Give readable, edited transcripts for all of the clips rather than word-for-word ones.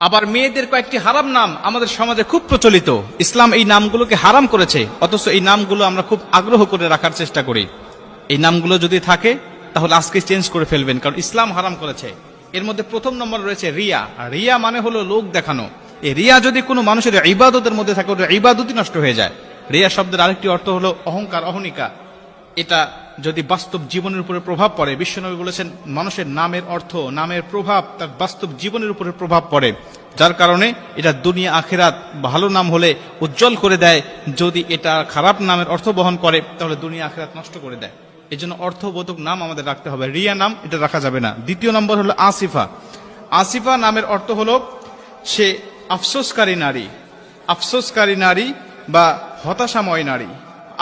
আবার মেয়েদের কয়েকটি হারাম নাম আমাদের সমাজে খুব প্রচলিত। ইসলাম এই নামগুলোকে হারাম করেছে, অথচ এই নামগুলো আমরা খুব আগ্রহ করে রাখার চেষ্টা করি। এই নামগুলো যদি থাকে তাহলে আজকে চেঞ্জ করে ফেলবেন, কারণ ইসলাম হারাম করেছে। এর মধ্যে প্রথম নম্বর রয়েছে রিয়া। রিয়া মানে হলো লোক দেখানো। এই রিয়া যদি কোনো মানুষের ইবাদতের মধ্যে থাকে, ওটা ইবাদতই নষ্ট হয়ে যায়। রিয়া শব্দের আরেকটি অর্থ হলো অহংকার, অহনিকা। এটা যদি বাস্তব জীবনের উপরে প্রভাব পড়ে, বিশ্বনবী বলেছেন মানুষের নামের অর্থ, নামের প্রভাব তার বাস্তব জীবনের উপরে প্রভাব পড়ে, যার কারণে এটা দুনিয়া আখিরাত ভালো নাম হলে উজ্জ্বল করে দেয়, যদি এটা খারাপ নামের অর্থ বহন করে তাহলে দুনিয়া আখিরাত নষ্ট করে দেয়। এই জন্য অর্থবোধক নাম আমাদের রাখতে হবে, রিয়া নাম এটা রাখা যাবে না। দ্বিতীয় নম্বর হলো আসিফা। আসিফা নামের অর্থ হলো সে আফসোসকারী নারী, আফসোসকারী নারী বা হতাশাময় নারী।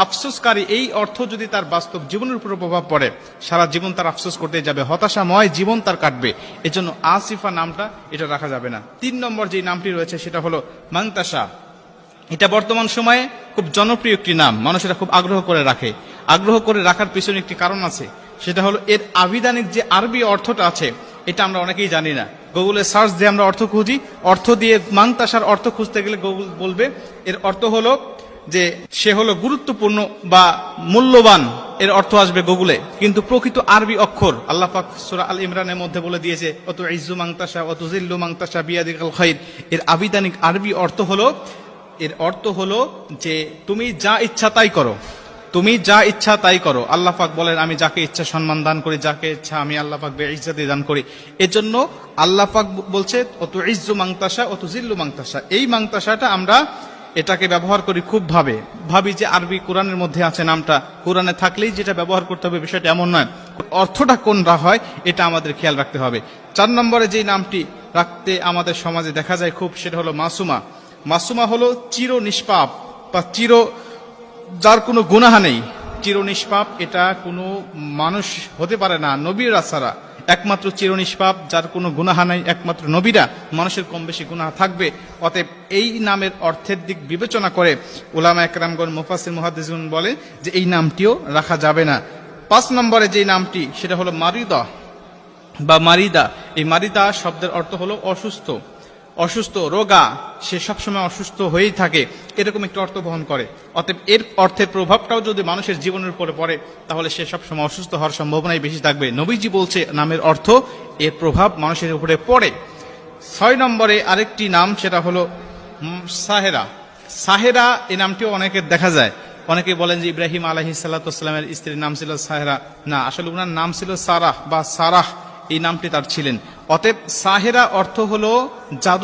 আফসোসকারী এই অর্থ যদি তার বাস্তব জীবনের উপর প্রভাব পড়ে, সারা জীবন তার আফসোস করতে যাবে, হতাশাময় জীবন তার কাটবে। এজন্য আসিফা নামটা এটা রাখা যাবে না। 3 নম্বর যে নামটি রয়েছে সেটা হলো মান্তাসা। এটা বর্তমান সময়ে খুব জনপ্রিয় একটি নাম, মানুষেরা খুব আগ্রহ করে রাখে। আগ্রহ করে রাখার পিছনে একটি কারণ আছে, সেটা হলো এর আবিধানিক যে আরবি অর্থটা আছে এটা আমরা অনেকেই জানি না। গুগলে সার্চ দিয়ে আমরা অর্থ খুঁজি, অর্থ দিয়ে মান্তাসার অর্থ খুঁজতে গেলে গুগল বলবে এর অর্থ হলো যে সে হলো গুরুত্বপূর্ণ বা মূল্যবান, এর অর্থ আসবে গুগলে। কিন্তু প্রকৃত আরবি অক্ষর আল্লাহ পাক সূরা আল ইমরানের মধ্যে বলে দিয়েছে অত ইজ্জু মাংতাসা অত জিল্লু মাংতাসা বিয়াদিকাল খাইর। এর আবিধানিক আরবি অর্থ হলো, এর অর্থ হলো যে তুমি যা ইচ্ছা তাই করো, তুমি যা ইচ্ছা তাই করো। আল্লাহ পাক বলেন আমি যাকে ইচ্ছা সম্মান দান করি, যাকে ইচ্ছা আমি আল্লাহ পাক বেইজ্জতি দান করি। এজন্য আল্লাহ পাক বলছে অত ইজ্জু মাংতাসা অত জিল্লু মাংতাসা। এই মাংতাসাটা আমরা এটাকে ব্যবহার করি খুব ভাবি যে আরবি কোরআনের মধ্যে আছে, নামটা কোরআনে থাকলেই যেটা ব্যবহার করতে হবে বিষয়টা এমন নয়, অর্থটা কোনটা হয় এটা আমাদের খেয়াল রাখতে হবে। 4 নম্বরে যে নামটি রাখতে আমাদের সমাজে দেখা যায় খুব, সেটা হলো মাসুমা। মাসুমা হলো চির নিষ্পাপ বা যার কোনো গুনাহ নেই, চির নিষ্পাপ। এটা কোনো মানুষ হতে পারে না নবীরা ছাড়া, একমাত্র চির নিষ্পাপ যার কোনো গুনাহ নাই একমাত্র নবীরা। মানুষের কম বেশি গুনাহ থাকবে, অতএব এই নামের অর্থের দিক বিবেচনা করে উলামা একরামগণ মুফাসসির মুহাদ্দিসুন বলে যে এই নামটিও রাখা যাবে না। 5 নম্বরে যে নামটি সেটা হলো মারিদা বা মারিদা। এই মারিদা শব্দের অর্থ হলো অসুস্থ, অসুস্থ, রোগা, সে সবসময় অসুস্থ হয়েই থাকে, এরকম একটি অর্থ বহন করে। অতএব এর অর্থের প্রভাবটাও যদি মানুষের জীবনের উপরে পড়ে তাহলে সে সবসময় অসুস্থ হওয়ার সম্ভাবনাই বেশি থাকবে। নবীজি বলছে নামের অর্থ এর প্রভাব মানুষের উপরে পড়ে। 6 নম্বরে আরেকটি নাম সেটা হলো সাহেরা। সাহেরা এই নামটিও অনেকের দেখা যায়। অনেকে বলেন যে ইব্রাহিম আলাইহিস সালাতু ওয়াস সালামের স্ত্রীর নাম ছিল সাহেরা। না, আসলে ওনার নাম ছিল সারাহ বা সারাহ, এই নামটি তার ছিলেন। অতএব সাহেরা অর্থ হলো জাদু